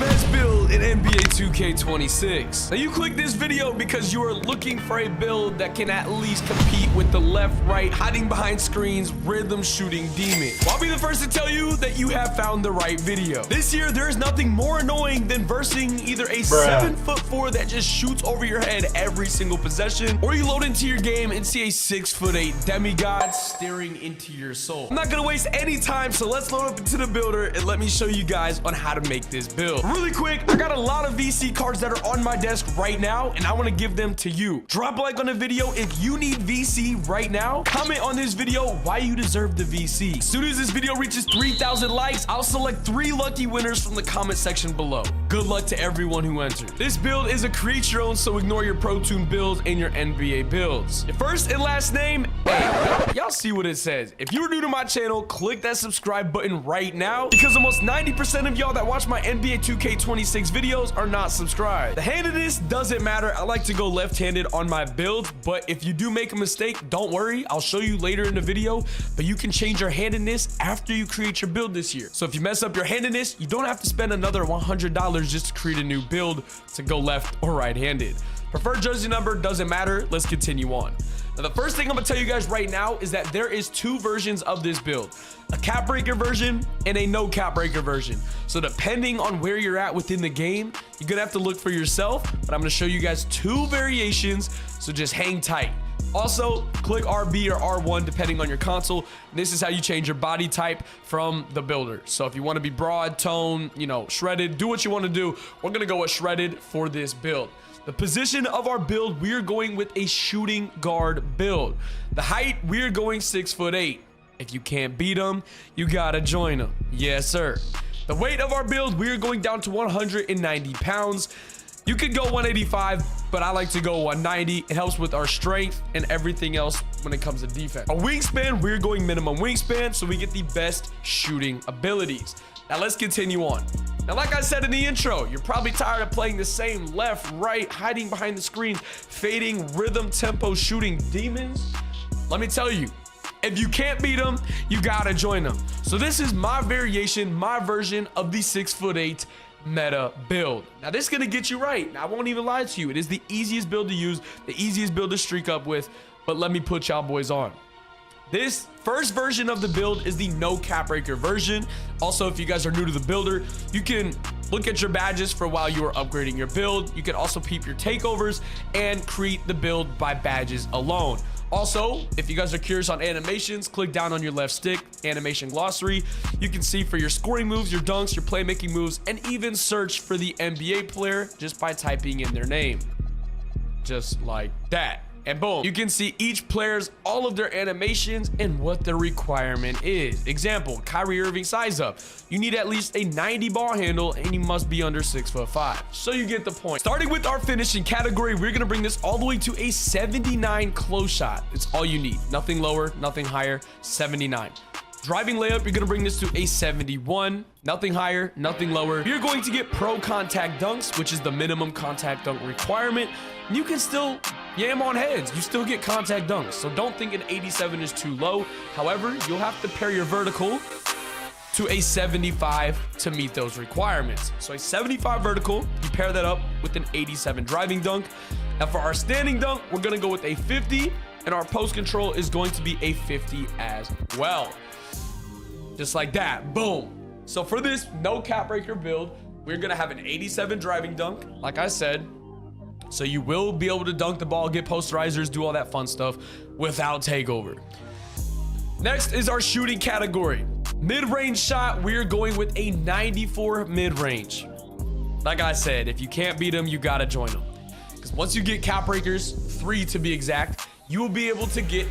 best build in NBA 2K26. Now you click this video because you are looking for a build that can at least compete with the left, right, hiding behind screens, rhythm shooting demon. Well, I'll be the first to tell you that you have found the right video. This year, there is nothing more annoying than versing either a 7'4" that just shoots over your head every single possession, or you load into your game and see a 6'8" demigod staring into your soul. I'm not gonna waste any time, so let's load up into the builder and let me show you guys on how to make this build. Really quick, I got a lot of VC cards that are on my desk right now, and I want to give them to you. Drop a like on the video if you need VC right now. Comment on this video why you deserve the VC. As soon as this video reaches 3,000 likes, I'll select 3 lucky winners from the comment section below. Good luck to everyone who entered. This build is a create your own, so ignore your Pro Toon builds and your NBA builds. Your first and last name, hey, y'all see what it says. If you're new to my channel, click that subscribe button right now, because almost 90% of y'all that watch my NBA 2K26 videos are not subscribed. The handedness doesn't matter. I like to go left-handed on my build, but if you do make a mistake, don't worry. I'll show you later in the video, but you can change your handedness after you create your build this year. So if you mess up your handedness, you don't have to spend another $100 just to create a new build to go left or right-handed. Preferred jersey number doesn't matter. Let's continue on. Now, the first thing I'm gonna tell you guys right now is that there is 2 versions of this build, a cap breaker version and a no cap breaker version. So depending on where you're at within the game, you're gonna have to look for yourself, but I'm gonna show you guys 2 variations, so just hang tight. Also, click RB or R1 depending on your console. This is how you change your body type from the builder. So if you want to be broad, tone, you know, shredded, do what you want to do. We're gonna go with shredded for this build. The position of our build, we're going with a shooting guard build. The height, we're going 6'8". If you can't beat them, you gotta join them. Yes, sir. The weight of our build, we're going down to 190 pounds. You could go 185, but I like to go 190. It helps with our strength and everything else when it comes to defense. A wingspan, we're going minimum wingspan, so we get the best shooting abilities. Now let's continue on. Now, like I said in the intro, you're probably tired of playing the same left, right, hiding behind the screen, fading, rhythm, tempo, shooting demons. Let me tell you, if you can't beat them, you gotta join them. So this is my variation, my version of the 6'8" meta build. Now this is gonna get you right. Now, I won't even lie to you. It is the easiest build to use, the easiest build to streak up with, but let me put y'all boys on. This first version of the build is the no cap breaker version. Also, if you guys are new to the builder, you can look at your badges for while you are upgrading your build. You can also peep your takeovers and create the build by badges alone. Also, if you guys are curious on animations, click down on your left stick, animation glossary. You can see for your scoring moves, your dunks, your playmaking moves, and even search for the NBA player just by typing in their name. Just like that. And boom, you can see each player's, all of their animations and what the requirement is. Example, Kyrie Irving size up. You need at least a 90 ball handle and you must be under 6'5". So you get the point. Starting with our finishing category, we're gonna bring this all the way to a 79 close shot. It's all you need. Nothing lower, nothing higher, 79. Driving layup, you're gonna bring this to a 71. Nothing higher, nothing lower. You're going to get pro contact dunks, which is the minimum contact dunk requirement. You can still yam on heads. You still get contact dunks. So don't think an 87 is too low. However, you'll have to pair your vertical to a 75 to meet those requirements. So a 75 vertical, you pair that up with an 87 driving dunk. Now for our standing dunk, we're gonna go with a 50, and our post control is going to be a 50 as well. Just like that, boom. So for this no cap breaker build, we're gonna have an 87 driving dunk, like I said. So you will be able to dunk the ball, get posterizers, do all that fun stuff without takeover. Next is our shooting category. Mid-range shot, we're going with a 94 mid-range. Like I said, if you can't beat them, you gotta join them. Because once you get cap breakers, 3 to be exact, you will be able to get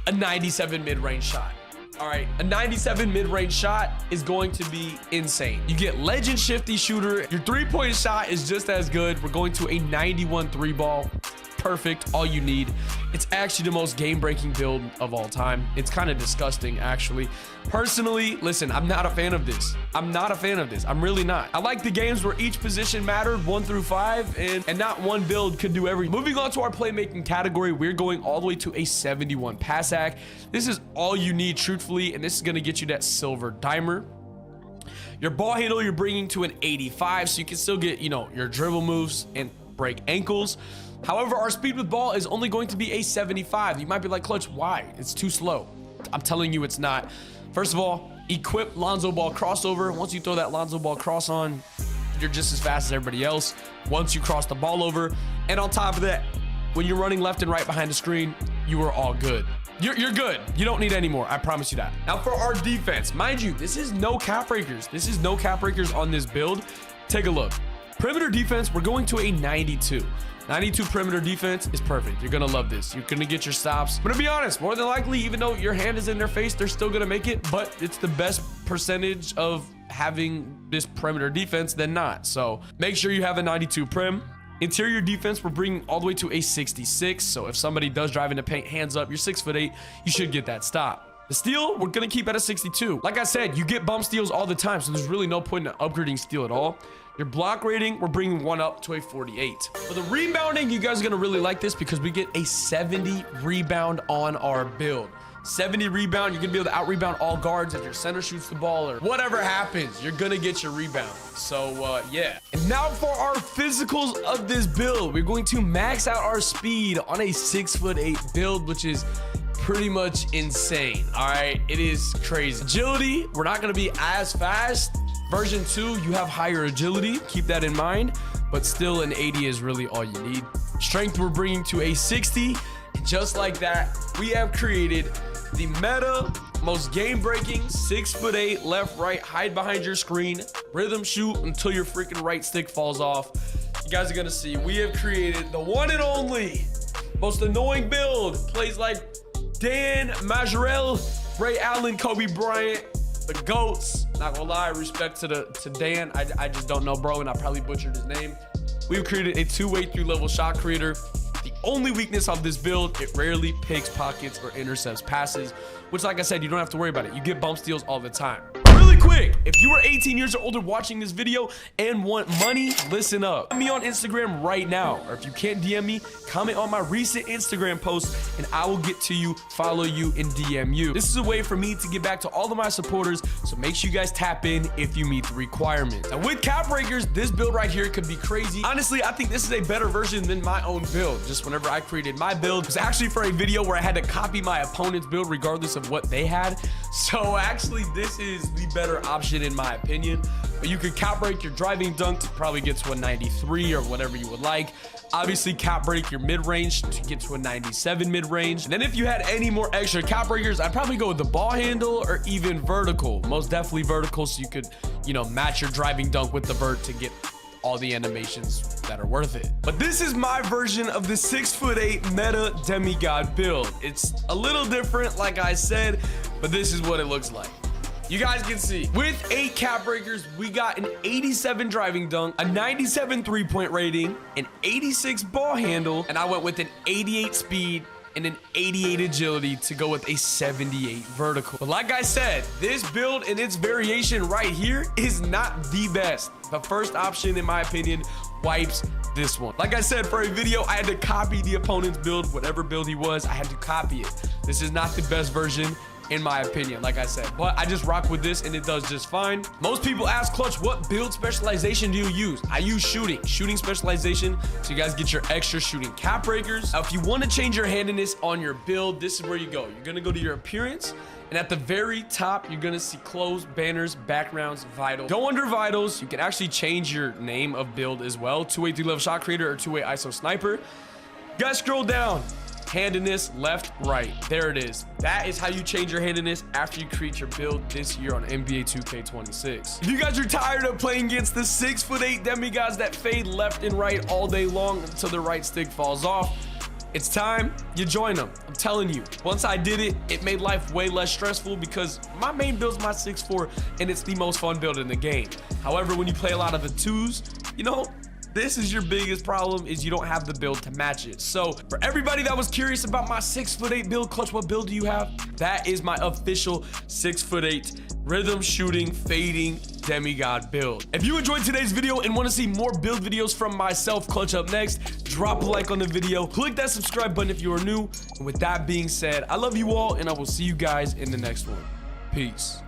a 97 mid-range shot. All right, a 97 mid-range shot is going to be insane. You get legend shifty shooter. Your 3-point shot is just as good. We're going to a 91 3-ball. Perfect, all you need. It's actually the most game-breaking build of all time. It's kind of disgusting, actually. Personally, listen, I'm not a fan of this. I'm not a fan of this. I'm really not. I like the games where each position mattered 1 through 5, and not one build could do everything. Moving on to our playmaking category, we're going all the way to a 71 pass act. This is all you need, truthfully, and this is going to get you that silver dimer. Your ball handle, you're bringing to an 85, so you can still get, you know, your dribble moves and break ankles. However, our speed with ball is only going to be a 75. You might be like, Clutch, why? It's too slow. I'm telling you it's not. First of all, equip Lonzo Ball crossover. Once you throw that Lonzo Ball cross on, you're just as fast as everybody else once you cross the ball over. And on top of that, when you're running left and right behind the screen, you are all good. You're good. You don't need any more. I promise you that. Now for our defense, mind you, this is no cap breakers. This is no cap breakers on this build. Take a look. Perimeter defense, we're going to a 92. 92 perimeter defense is perfect. You're gonna love this. You're gonna get your stops. But to be honest, more than likely, even though your hand is in their face, they're still gonna make it, but it's the best percentage of having this perimeter defense than not. So make sure you have a 92 prim. Interior defense, we're bringing all the way to a 66. So if somebody does drive into paint, hands up, you're 6'8", you should get that stop. The steal, we're gonna keep at a 62. Like I said, you get bump steals all the time, so there's really no point in upgrading steal at all. Your block rating, we're bringing one up to a 48. For the rebounding, you guys are gonna really like this because we get a 70 rebound on our build. 70 rebound, you're gonna be able to out rebound all guards if your center shoots the ball or whatever happens, you're gonna get your rebound. So yeah. And now for our physicals of this build, we're going to max out our speed on a 6'8" build, which is pretty much insane. All right, it is crazy. Agility, we're not gonna be as fast. Version 2, you have higher agility, keep that in mind, but still an 80 is really all you need. Strength, we're bringing to a 60. And just like that, we have created the meta, most game-breaking 6'8", left, right, hide behind your screen, rhythm shoot until your freaking right stick falls off. You guys are gonna see, we have created the one and only, most annoying build. Plays like Dan, Majorel, Ray Allen, Kobe Bryant, the GOATs. Not gonna lie, respect to Dan. I just don't know, bro, and I probably butchered his name. We've created a two-way 3-level shot creator. The only weakness of this build, it rarely picks pockets or intercepts passes, which, like I said, you don't have to worry about it. You get bump steals all the time. Really quick, if you are 18 years or older watching this video and want money, listen up. DM me on Instagram right now, or if you can't DM me, comment on my recent Instagram post and I will get to you, follow you, and DM you. This is a way for me to get back to all of my supporters, so make sure you guys tap in if you meet the requirements. Now with cap breakers, this build right here could be crazy. Honestly, I think this is a better version than my own build. Just whenever I created my build, it was actually for a video where I had to copy my opponent's build regardless of what they had. So actually, this is the better option in my opinion. But you could cap break your driving dunk to probably get to a 93 or whatever you would like. Obviously cap break your mid-range to get to a 97 mid-range. And then if you had any more extra cap breakers, I'd probably go with the ball handle or even vertical. Most definitely vertical, so you could, you know, match your driving dunk with the vert to get all the animations that are worth it. But this is my version of the 6'8" meta demigod build. It's a little different, like I said, but this is what it looks like. You guys can see, with 8 cap breakers, we got an 87 driving dunk, a 97 3-point rating, an 86 ball handle, and I went with an 88 speed and an 88 agility to go with a 78 vertical. But like I said, this build and its variation right here is not the best. The first option, in my opinion, wipes this one. Like I said, for a video, I had to copy the opponent's build. Whatever build he was, I had to copy it. This is not the best version, in my opinion, like I said, but I just rock with this and it does just fine. Most people ask Clutch, what build specialization do you use? I use shooting specialization, so you guys get your extra shooting cap breakers. Now, if you want to change your handedness on your build, this is where you go. You're gonna go to your appearance, and at the very top, you're gonna see clothes, banners, backgrounds, vital. Go under vitals. You can actually change your name of build as well. 2-way 3-level shot creator or 2-way ISO sniper. You guys scroll down. Handedness, left, right. There it is. That is how you change your handedness after you create your build this year on NBA 2K26. If you guys are tired of playing against the 6'8" demigods that fade left and right all day long until the right stick falls off, it's time you join them. I'm telling you, once I did it, it made life way less stressful because my main build's my 6'4", and it's the most fun build in the game. However, when you play a lot of the 2s, you know, this is your biggest problem, is you don't have the build to match it. So for everybody that was curious about my 6'8" build, Clutch, what build do you have? That is my official 6'8" rhythm shooting fading demigod build. If you enjoyed today's video and want to see more build videos from myself, ClutchUpNext, drop a like on the video, click that subscribe button if you are new. And with that being said, I love you all and I will see you guys in the next one. Peace.